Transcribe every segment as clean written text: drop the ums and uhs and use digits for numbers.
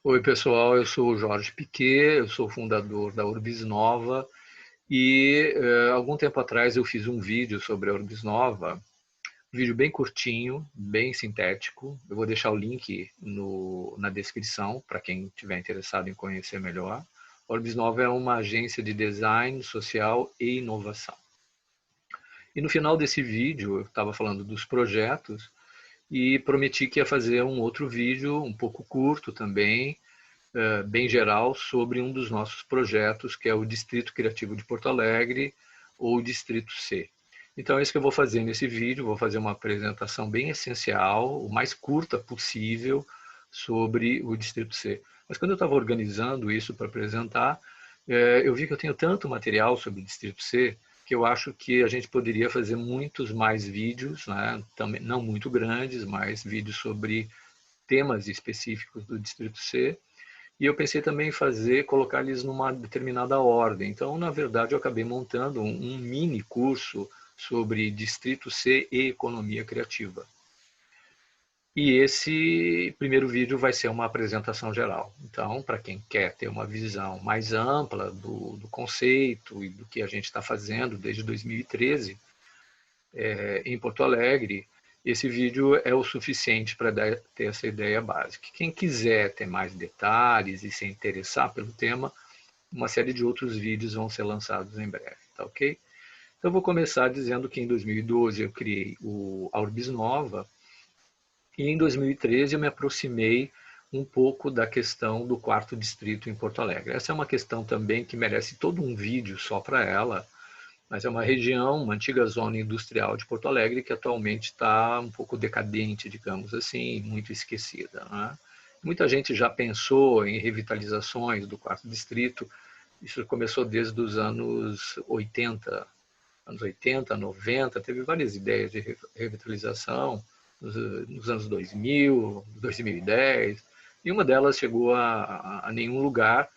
Oi, pessoal, eu sou o Jorge Piquet, eu sou fundador da Urbis Nova e algum tempo atrás eu fiz um vídeo sobre a Urbis Nova, um vídeo bem curtinho, bem sintético. Eu vou deixar o link na descrição para quem estiver interessado em conhecer melhor. A Urbis Nova é uma agência de design social e inovação. E no final desse vídeo eu estava falando dos projetos e prometi que ia fazer um outro vídeo um pouco curto também, bem geral, sobre um dos nossos projetos, que é o Distrito Criativo de Porto Alegre, ou Distrito C. Então é isso que eu vou fazer nesse vídeo, vou fazer uma apresentação bem essencial, o mais curta possível, sobre o Distrito C. Mas quando eu estava organizando isso para apresentar, eu vi que eu tenho tanto material sobre o Distrito C, que eu acho que a gente poderia fazer muitos mais vídeos, né? Também, não muito grandes, mas vídeos sobre temas específicos do Distrito C, e eu pensei também em colocar eles numa determinada ordem. Então, na verdade, eu acabei montando um mini curso sobre Distrito C e Economia Criativa. E esse primeiro vídeo vai ser uma apresentação geral. Então, para quem quer ter uma visão mais ampla do conceito e do que a gente está fazendo desde 2013 em Porto Alegre, esse vídeo é o suficiente para ter essa ideia básica. Quem quiser ter mais detalhes e se interessar pelo tema, uma série de outros vídeos vão ser lançados em breve, tá ok? Então, eu vou começar dizendo que em 2012 eu criei a Urbis Nova e em 2013 eu me aproximei um pouco da questão do quarto distrito em Porto Alegre. Essa é uma questão também que merece todo um vídeo só para ela, mas é uma região, uma antiga zona industrial de Porto Alegre que atualmente está um pouco decadente, digamos assim, muito esquecida, né? Muita gente já pensou em revitalizações do quarto distrito. Isso começou desde os anos 80, 90, teve várias ideias de revitalização nos anos 2000, 2010, e uma delas chegou a nenhum lugar,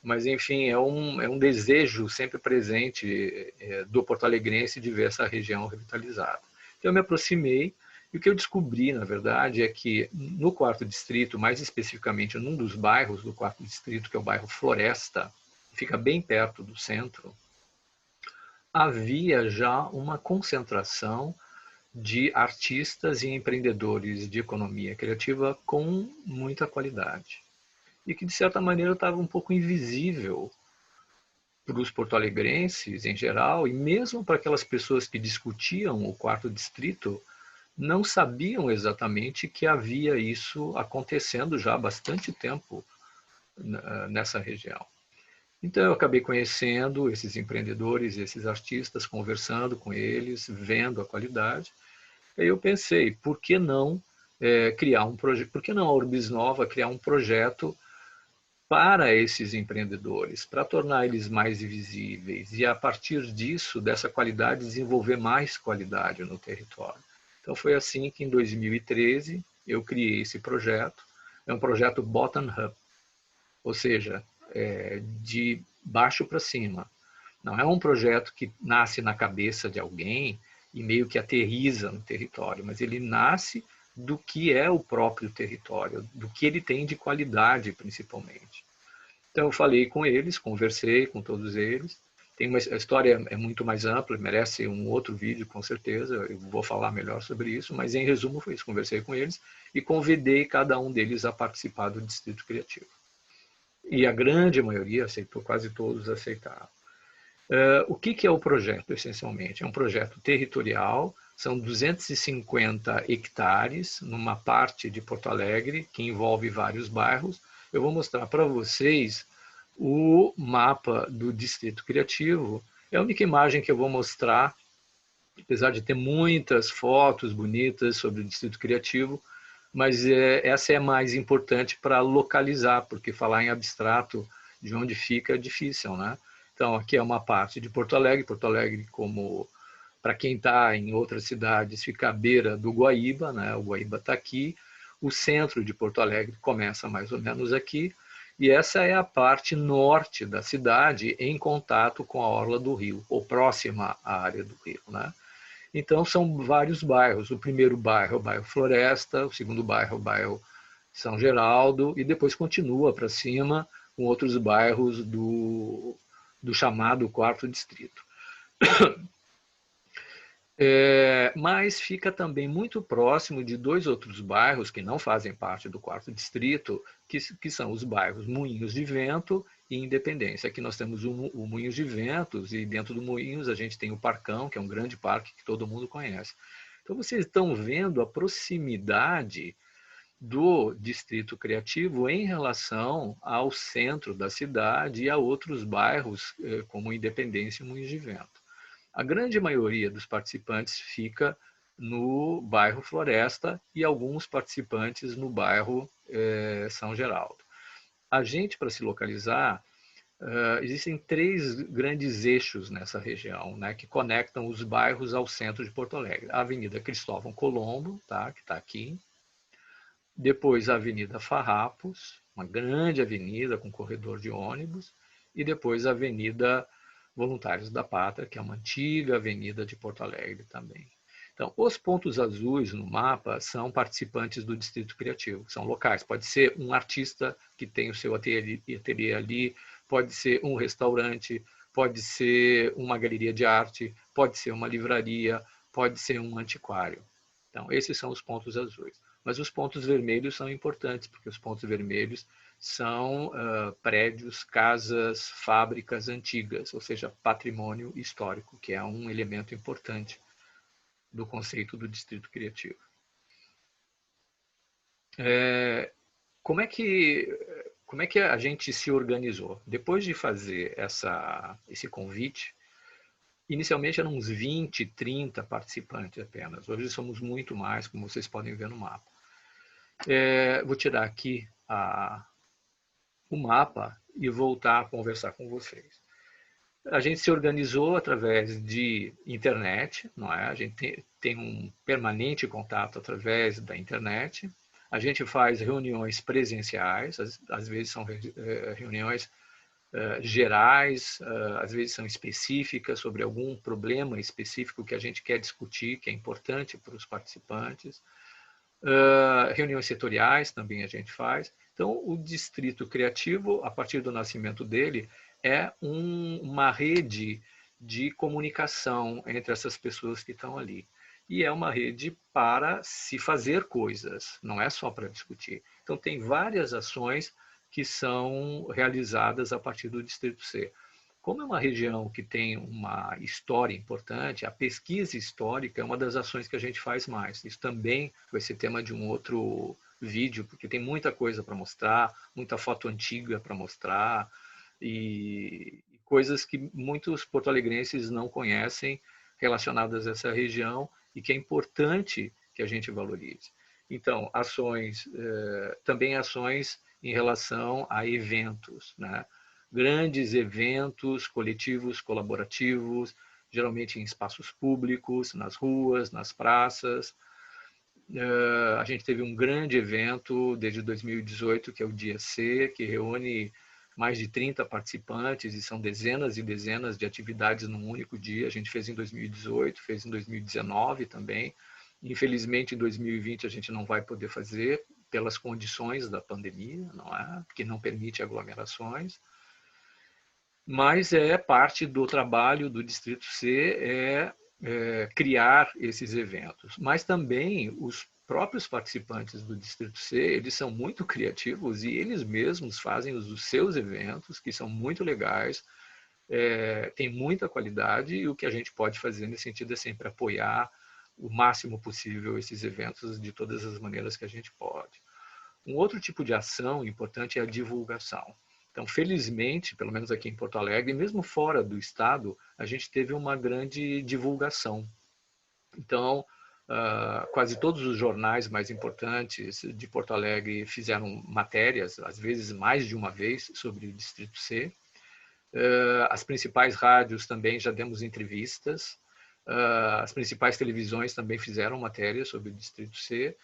mas, enfim, é um desejo sempre presente do porto-alegrense de ver essa região revitalizada. Então, eu me aproximei e o que eu descobri, na verdade, é que no quarto distrito, mais especificamente num dos bairros do quarto distrito, que é o bairro Floresta, que fica bem perto do centro, havia já uma concentração de artistas e empreendedores de economia criativa com muita qualidade. E que, de certa maneira, estava um pouco invisível para os porto-alegrenses em geral, e mesmo para aquelas pessoas que discutiam o quarto distrito, não sabiam exatamente que havia isso acontecendo já há bastante tempo nessa região. Então eu acabei conhecendo esses empreendedores, esses artistas, conversando com eles, vendo a qualidade. Aí eu pensei, por que não criar um projeto? Por que não a Urbis Nova criar um projeto para esses empreendedores, para tornar eles mais visíveis e, a partir disso, dessa qualidade, desenvolver mais qualidade no território. Então, foi assim que, em 2013, eu criei esse projeto. É um projeto bottom-up, ou seja, de baixo para cima. Não é um projeto que nasce na cabeça de alguém e meio que aterriza no território, mas ele nasce do que é o próprio território, do que ele tem de qualidade, principalmente. Então eu falei com eles, conversei com todos eles. A história é muito mais ampla, merece um outro vídeo, com certeza. Eu vou falar melhor sobre isso, mas em resumo foi isso. Conversei com eles e convidei cada um deles a participar do Distrito Criativo. E a grande maioria aceitou, quase todos aceitaram. O que é o projeto, essencialmente? É um projeto territorial, são 250 hectares, numa parte de Porto Alegre, que envolve vários bairros. Eu vou mostrar para vocês o mapa do Distrito Criativo. É a única imagem que eu vou mostrar, apesar de ter muitas fotos bonitas sobre o Distrito Criativo, mas essa é mais importante para localizar, porque falar em abstrato de onde fica é difícil, né? Então, aqui é uma parte de Porto Alegre, como para quem está em outras cidades, fica à beira do Guaíba, né? O Guaíba está aqui, o centro de Porto Alegre começa mais ou menos aqui, e essa é a parte norte da cidade em contato com a orla do rio, ou próxima à área do rio, né? Então, são vários bairros. O primeiro bairro é o bairro Floresta, o segundo bairro é o bairro São Geraldo, e depois continua para cima com outros bairros do chamado Quarto Distrito. Mas fica também muito próximo de dois outros bairros que não fazem parte do Quarto Distrito, que são os bairros Moinhos de Vento e Independência. Aqui nós temos o Moinhos de Ventos, e dentro do Moinhos a gente tem o Parcão, que é um grande parque que todo mundo conhece. Então vocês estão vendo a proximidade do Distrito Criativo em relação ao centro da cidade e a outros bairros, como Independência e Moinhos de Vento. A grande maioria dos participantes fica no bairro Floresta e alguns participantes no bairro São Geraldo. A gente, para se localizar, existem 3 grandes eixos nessa região, né, que conectam os bairros ao centro de Porto Alegre. A Avenida Cristóvão Colombo, tá, que está aqui. Depois a Avenida Farrapos, uma grande avenida com corredor de ônibus. E depois a Avenida Voluntários da Pátria, que é uma antiga avenida de Porto Alegre também. Então, os pontos azuis no mapa são participantes do Distrito Criativo, são locais. Pode ser um artista que tem o seu ateliê ali, pode ser um restaurante, pode ser uma galeria de arte, pode ser uma livraria, pode ser um antiquário. Então, esses são os pontos azuis. Mas os pontos vermelhos são importantes, porque os pontos vermelhos são prédios, casas, fábricas antigas, ou seja, patrimônio histórico, que é um elemento importante do conceito do Distrito Criativo. Como é que a gente se organizou? Depois de fazer esse convite, inicialmente eram uns 20, 30 participantes apenas. Hoje somos muito mais, como vocês podem ver no mapa. Vou tirar aqui o mapa e voltar a conversar com vocês. A gente se organizou através de internet, não é? A gente tem um permanente contato através da internet. A gente faz reuniões presenciais, às vezes são reuniões gerais, às vezes são específicas sobre algum problema específico que a gente quer discutir, que é importante para os participantes. Reuniões setoriais também a gente faz. Então, o Distrito Criativo, a partir do nascimento dele, é uma rede de comunicação entre essas pessoas que estão ali. E é uma rede para se fazer coisas, não é só para discutir. Então, tem várias ações que são realizadas a partir do Distrito C. Como é uma região que tem uma história importante, a pesquisa histórica é uma das ações que a gente faz mais. Isso também vai ser tema de um outro vídeo, porque tem muita coisa para mostrar, muita foto antiga para mostrar, e coisas que muitos porto-alegrenses não conhecem relacionadas a essa região e que é importante que a gente valorize. Então, também ações em relação a eventos, né? Grandes eventos coletivos, colaborativos, geralmente em espaços públicos, nas ruas, nas praças. A gente teve um grande evento desde 2018, que é o Dia C, que reúne mais de 30 participantes e são dezenas e dezenas de atividades num único dia. A gente fez em 2018, fez em 2019 também. Infelizmente, em 2020 a gente não vai poder fazer pelas condições da pandemia, não é? Que não permite aglomerações. Mas parte do trabalho do Distrito C criar esses eventos. Mas também os próprios participantes do Distrito C, eles são muito criativos e eles mesmos fazem os seus eventos, que são muito legais, tem muita qualidade, e o que a gente pode fazer nesse sentido é sempre apoiar o máximo possível esses eventos de todas as maneiras que a gente pode. Um outro tipo de ação importante é a divulgação. Então, felizmente, pelo menos aqui em Porto Alegre, e mesmo fora do estado, a gente teve uma grande divulgação. Então, quase todos os jornais mais importantes de Porto Alegre fizeram matérias, às vezes mais de uma vez, sobre o Distrito C. As principais rádios também já demos entrevistas. As principais televisões também fizeram matérias sobre o Distrito C.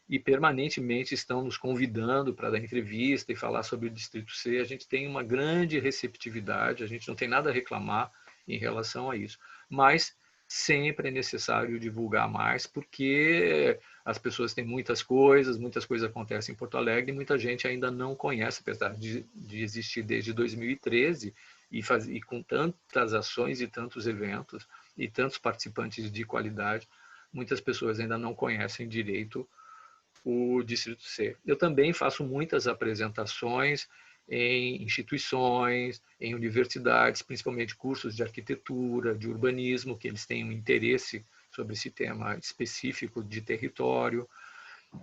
E permanentemente estão nos convidando para dar entrevista e falar sobre o Distrito C. A gente tem uma grande receptividade, a gente não tem nada a reclamar em relação a isso. Mas sempre é necessário divulgar mais, porque as pessoas têm muitas coisas acontecem em Porto Alegre e muita gente ainda não conhece, apesar de existir desde 2013 e com tantas ações e tantos eventos e tantos participantes de qualidade, muitas pessoas ainda não conhecem direito o Distrito C. Eu também faço muitas apresentações em instituições, em universidades, principalmente cursos de arquitetura, de urbanismo, que eles têm um interesse sobre esse tema específico de território.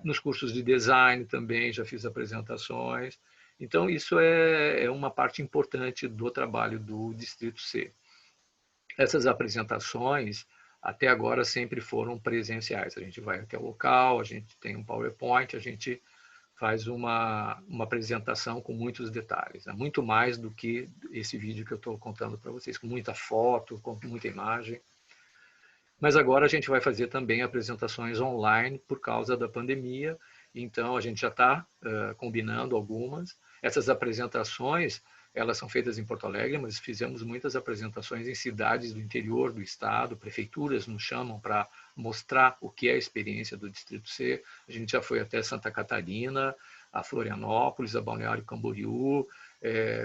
Nos cursos de design também já fiz apresentações. Então, isso é uma parte importante do trabalho do Distrito C. Essas apresentações, até agora, sempre foram presenciais. A gente vai até o local, a gente tem um PowerPoint, a gente faz uma apresentação com muitos detalhes, né? Muito mais do que esse vídeo que eu estou contando para vocês, com muita foto, com muita imagem. Mas agora a gente vai fazer também apresentações online por causa da pandemia, então a gente já está combinando algumas. Essas apresentações, elas são feitas em Porto Alegre, mas fizemos muitas apresentações em cidades do interior do estado, prefeituras nos chamam para mostrar o que é a experiência do Distrito C. A gente já foi até Santa Catarina, a Florianópolis, a Balneário Camboriú,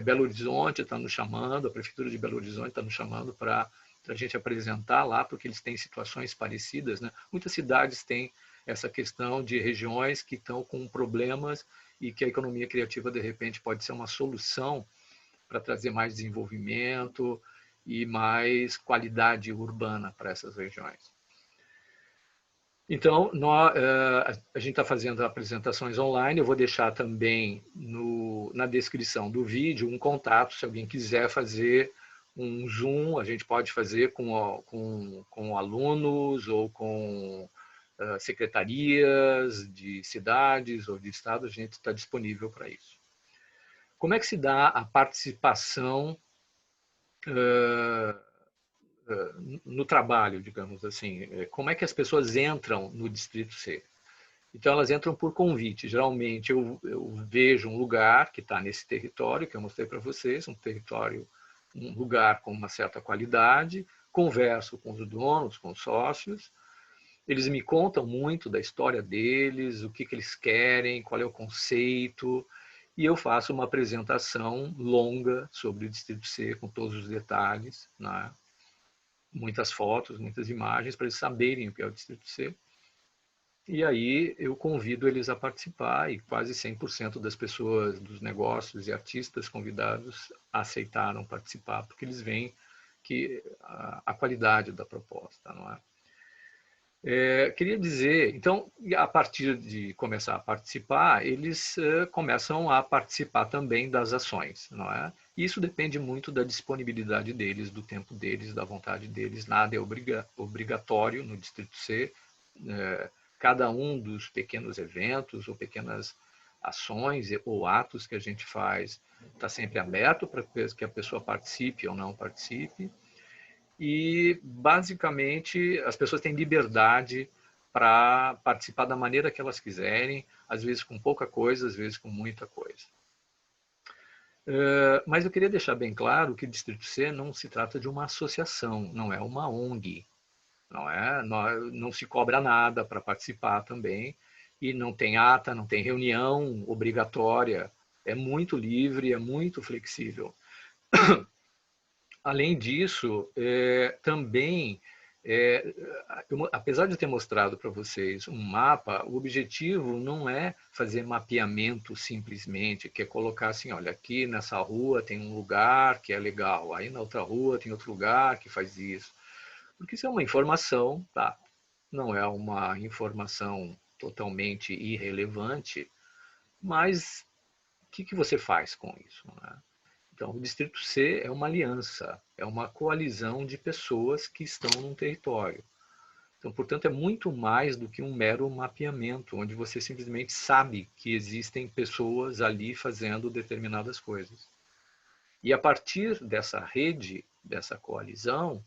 Belo Horizonte está nos chamando, a Prefeitura de Belo Horizonte está nos chamando para a gente apresentar lá, porque eles têm situações parecidas, né? Muitas cidades têm essa questão de regiões que estão com problemas e que a economia criativa, de repente, pode ser uma solução para trazer mais desenvolvimento e mais qualidade urbana para essas regiões. Então, a gente está fazendo apresentações online, eu vou deixar também na descrição do vídeo um contato, se alguém quiser fazer um Zoom, a gente pode fazer com alunos ou com secretarias de cidades ou de estados, a gente está disponível para isso. Como é que se dá a participação no trabalho, digamos assim? Como é que as pessoas entram no Distrito C? Então, elas entram por convite. Geralmente, eu vejo um lugar que está nesse território, que eu mostrei para vocês, um lugar com uma certa qualidade, converso com os donos, com os sócios, eles me contam muito da história deles, o que eles querem, qual é o conceito, e eu faço uma apresentação longa sobre o Distrito C, com todos os detalhes, né? Muitas fotos, muitas imagens, para eles saberem o que é o Distrito C. E aí eu convido eles a participar e quase 100% das pessoas, dos negócios e artistas convidados aceitaram participar, porque eles veem que a qualidade da proposta, não é? Queria dizer, então, a partir de começar a participar, eles começam a participar também das ações, não é? Isso depende muito da disponibilidade deles, do tempo deles, da vontade deles. Nada é obrigatório no Distrito C. Cada um dos pequenos eventos ou pequenas ações ou atos que a gente faz está sempre aberto para que a pessoa participe ou não participe. E, basicamente, as pessoas têm liberdade para participar da maneira que elas quiserem, às vezes com pouca coisa, às vezes com muita coisa. Mas eu queria deixar bem claro que o Distrito C não se trata de uma associação, não é uma ONG, não se cobra nada para participar também, e não tem ata, não tem reunião obrigatória, é muito livre, é muito flexível. Além disso, também, apesar de ter mostrado para vocês um mapa, o objetivo não é fazer mapeamento simplesmente, que é colocar assim, olha, aqui nessa rua tem um lugar que é legal, aí na outra rua tem outro lugar que faz isso. Porque isso é uma informação, tá? Não é uma informação totalmente irrelevante, mas o que você faz com isso, né? Então, o Distrito C é uma aliança, é uma coalizão de pessoas que estão num território. Então, portanto, é muito mais do que um mero mapeamento, onde você simplesmente sabe que existem pessoas ali fazendo determinadas coisas. E a partir dessa rede, dessa coalizão,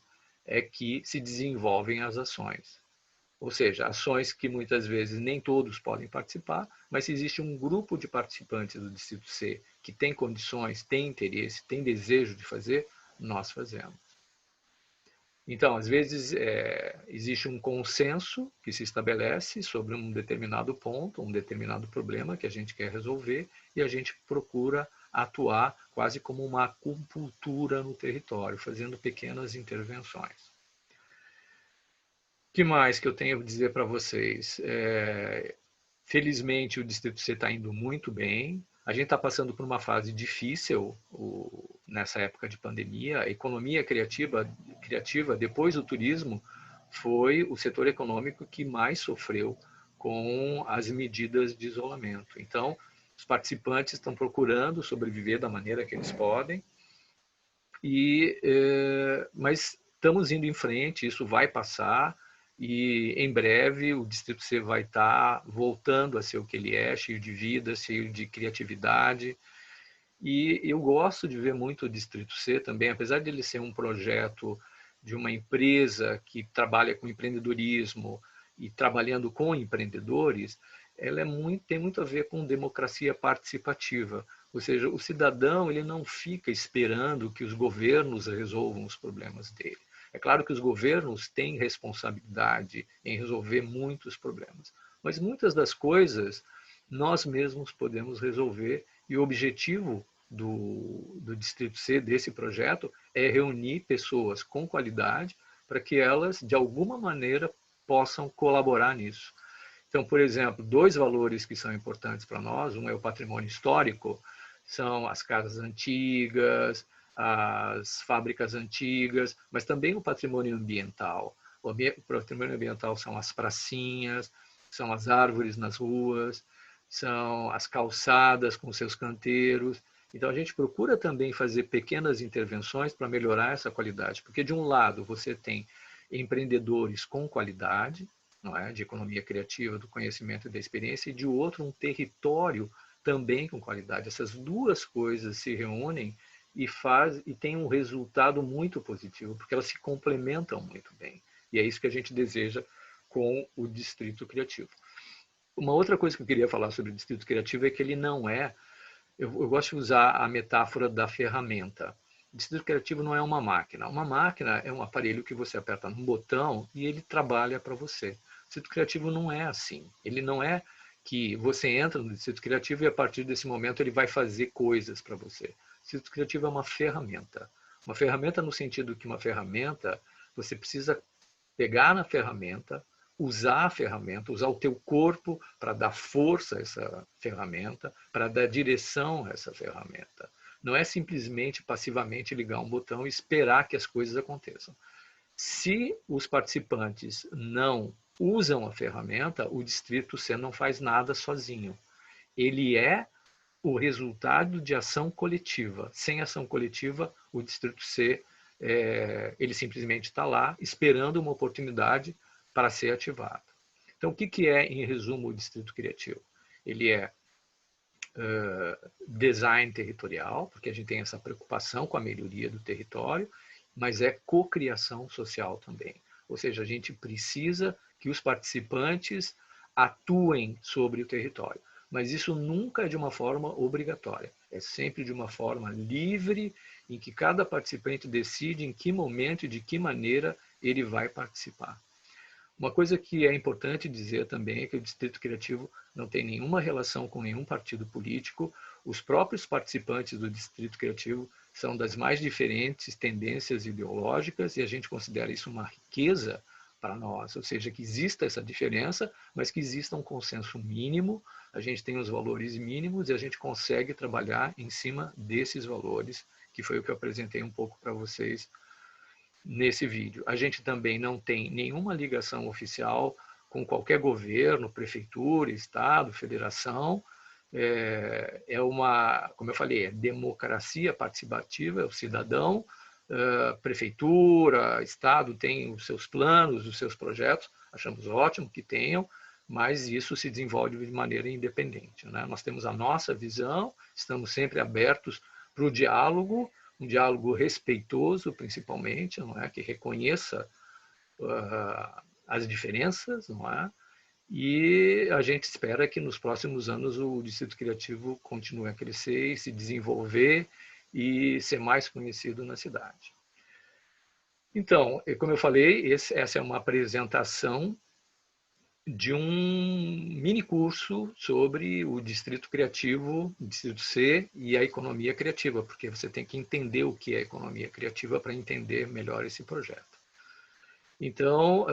é que se desenvolvem as ações. Ou seja, ações que muitas vezes nem todos podem participar, mas se existe um grupo de participantes do Distrito C que tem condições, tem interesse, tem desejo de fazer, nós fazemos. Então, às vezes, existe um consenso que se estabelece sobre um determinado ponto, um determinado problema que a gente quer resolver, e a gente procura atuar quase como uma acupuntura no território, fazendo pequenas intervenções. O que mais que eu tenho a dizer para vocês? Felizmente, o Distrito C está indo muito bem. A gente está passando por uma fase difícil nessa época de pandemia. A economia criativa, depois do turismo, foi o setor econômico que mais sofreu com as medidas de isolamento. Então, os participantes estão procurando sobreviver da maneira que eles podem, mas estamos indo em frente, isso vai passar, e em breve o Distrito C vai estar voltando a ser o que ele é, cheio de vida, cheio de criatividade. E eu gosto de ver muito o Distrito C também, apesar de ele ser um projeto de uma empresa que trabalha com empreendedorismo e trabalhando com empreendedores, ela tem muito a ver com democracia participativa. Ou seja, o cidadão ele não fica esperando que os governos resolvam os problemas dele. É claro que os governos têm responsabilidade em resolver muitos problemas, mas muitas das coisas nós mesmos podemos resolver, e o objetivo do Distrito C, desse projeto, é reunir pessoas com qualidade para que elas, de alguma maneira, possam colaborar nisso. Então, por exemplo, dois valores que são importantes para nós, um é o patrimônio histórico, são as casas antigas, as fábricas antigas, mas também o patrimônio ambiental. O patrimônio ambiental são as pracinhas, são as árvores nas ruas, são as calçadas com seus canteiros. Então, a gente procura também fazer pequenas intervenções para melhorar essa qualidade, porque, de um lado, você tem empreendedores com qualidade, não é? De economia criativa, do conhecimento e da experiência, e, de outro, um território também com qualidade. Essas duas coisas se reúnem e tem um resultado muito positivo, porque elas se complementam muito bem. E é isso que a gente deseja com o Distrito Criativo. Uma outra coisa que eu queria falar sobre o Distrito Criativo é que ele não é. Eu gosto de usar a metáfora da ferramenta. O Distrito Criativo não é uma máquina. Uma máquina é um aparelho que você aperta num botão e ele trabalha para você. O Distrito Criativo não é assim. Ele não é que você entra no Distrito Criativo e a partir desse momento ele vai fazer coisas para você. O Distrito Criativo é uma ferramenta. Uma ferramenta no sentido que uma ferramenta, você precisa pegar na ferramenta, usar a ferramenta, usar o teu corpo para dar força a essa ferramenta, para dar direção a essa ferramenta. Não é simplesmente passivamente ligar um botão e esperar que as coisas aconteçam. Se os participantes não usam a ferramenta, o Distrito C não faz nada sozinho. Ele é o resultado de ação coletiva. Sem ação coletiva, o Distrito C ele simplesmente está lá esperando uma oportunidade para ser ativado. Então, o que é, em resumo, o Distrito Criativo? Ele é design territorial, porque a gente tem essa preocupação com a melhoria do território, mas é cocriação social também. Ou seja, a gente precisa que os participantes atuem sobre o território. Mas isso nunca é de uma forma obrigatória. É sempre de uma forma livre, em que cada participante decide em que momento e de que maneira ele vai participar. Uma coisa que é importante dizer também é que o Distrito Criativo não tem nenhuma relação com nenhum partido político. Os próprios participantes do Distrito Criativo são das mais diferentes tendências ideológicas e a gente considera isso uma riqueza para nós, ou seja, que exista essa diferença, mas que exista um consenso mínimo, a gente tem os valores mínimos e a gente consegue trabalhar em cima desses valores, que foi o que eu apresentei um pouco para vocês nesse vídeo. A gente também não tem nenhuma ligação oficial com qualquer governo, prefeitura, estado, federação. É uma, como eu falei, é democracia participativa, é o cidadão, prefeitura, estado tem os seus planos, os seus projetos, achamos ótimo que tenham, mas isso se desenvolve de maneira independente, né? Nós temos a nossa visão, estamos sempre abertos para o diálogo, um diálogo respeitoso, principalmente, não é? Que reconheça as diferenças, não é? E a gente espera que nos próximos anos o Distrito Criativo continue a crescer e se desenvolver e ser mais conhecido na cidade. Então, como eu falei, essa é uma apresentação de um mini curso sobre o Distrito Criativo, Distrito C e a economia criativa, porque você tem que entender o que é economia criativa para entender melhor esse projeto. Então,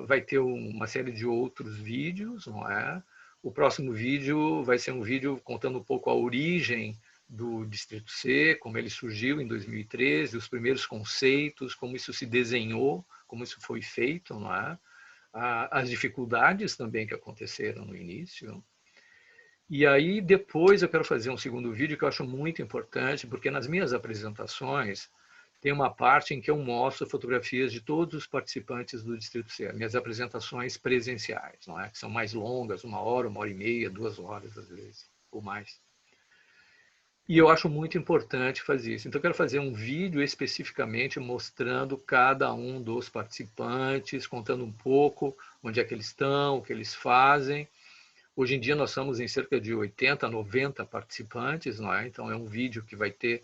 vai ter uma série de outros vídeos, não é? O próximo vídeo vai ser um vídeo contando um pouco a origem do Distrito C, como ele surgiu em 2013, os primeiros conceitos, como isso se desenhou, como isso foi feito, não é? As dificuldades também que aconteceram no início. E aí, depois, eu quero fazer um segundo vídeo que eu acho muito importante, porque nas minhas apresentações tem uma parte em que eu mostro fotografias de todos os participantes do Distrito C, minhas apresentações presenciais, não é? Que são mais longas, 1 hora e meia, 2 horas às vezes, ou mais. E eu acho muito importante fazer isso. Então, eu quero fazer um vídeo especificamente mostrando cada um dos participantes, contando um pouco onde é que eles estão, o que eles fazem. Hoje em dia nós estamos em cerca de 80, 90 participantes, não é? Então é um vídeo que vai ter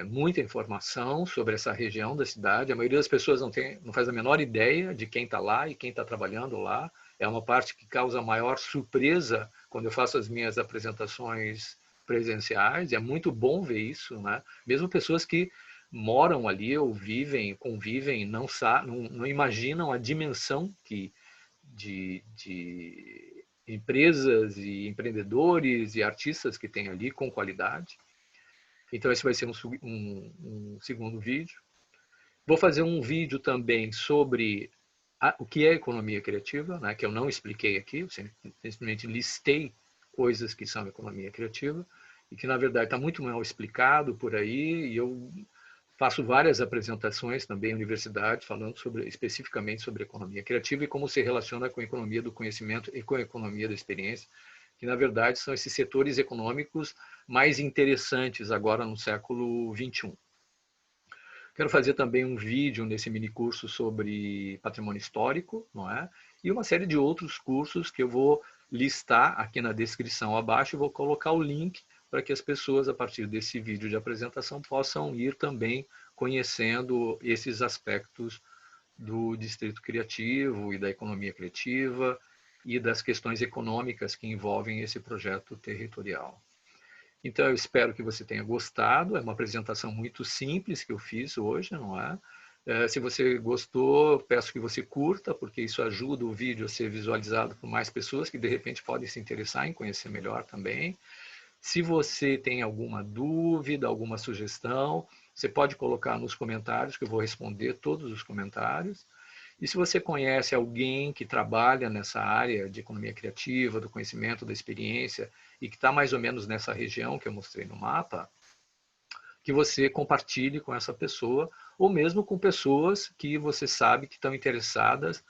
muita informação sobre essa região da cidade. A maioria das pessoas não faz a menor ideia de quem está lá e quem está trabalhando lá. É uma parte que causa maior surpresa quando eu faço as minhas apresentações presenciais. É muito bom ver isso, né? Mesmo pessoas que moram ali ou vivem, convivem, não imaginam a dimensão de empresas e empreendedores e artistas que tem ali com qualidade. Então, esse vai ser um segundo vídeo. Vou fazer um vídeo também sobre o que é economia criativa, né, que eu não expliquei aqui, eu simplesmente listei coisas que são economia criativa, e que, na verdade, está muito mal explicado por aí, e eu faço várias apresentações também em universidade, falando especificamente sobre economia criativa e como se relaciona com a economia do conhecimento e com a economia da experiência, que na verdade são esses setores econômicos mais interessantes agora no século XXI. Quero fazer também um vídeo nesse mini curso sobre patrimônio histórico, não é? E uma série de outros cursos que eu vou listar aqui na descrição abaixo e vou colocar o link para que as pessoas, a partir desse vídeo de apresentação, possam ir também conhecendo esses aspectos do Distrito Criativo e da economia criativa e das questões econômicas que envolvem esse projeto territorial. Então, eu espero que você tenha gostado. É uma apresentação muito simples que eu fiz hoje, não é? Se você gostou, peço que você curta, porque isso ajuda o vídeo a ser visualizado por mais pessoas que, de repente, podem se interessar em conhecer melhor também. Se você tem alguma dúvida, alguma sugestão, você pode colocar nos comentários, que eu vou responder todos os comentários. E se você conhece alguém que trabalha nessa área de economia criativa, do conhecimento, da experiência, e que está mais ou menos nessa região que eu mostrei no mapa, que você compartilhe com essa pessoa, ou mesmo com pessoas que você sabe que estão interessadas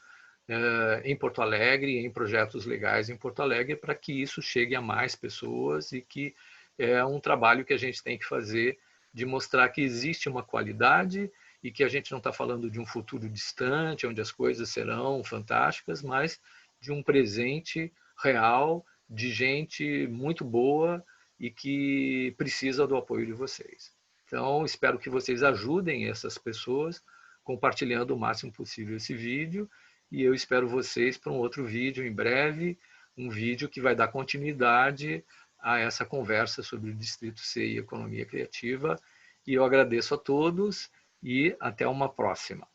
em Porto Alegre, em projetos legais em Porto Alegre, para que isso chegue a mais pessoas e que é um trabalho que a gente tem que fazer de mostrar que existe uma qualidade e que a gente não está falando de um futuro distante, onde as coisas serão fantásticas, mas de um presente real, de gente muito boa e que precisa do apoio de vocês. Então, espero que vocês ajudem essas pessoas compartilhando o máximo possível esse vídeo e eu espero vocês para um outro vídeo em breve, um vídeo que vai dar continuidade a essa conversa sobre o Distrito C e economia criativa. E eu agradeço a todos e até uma próxima.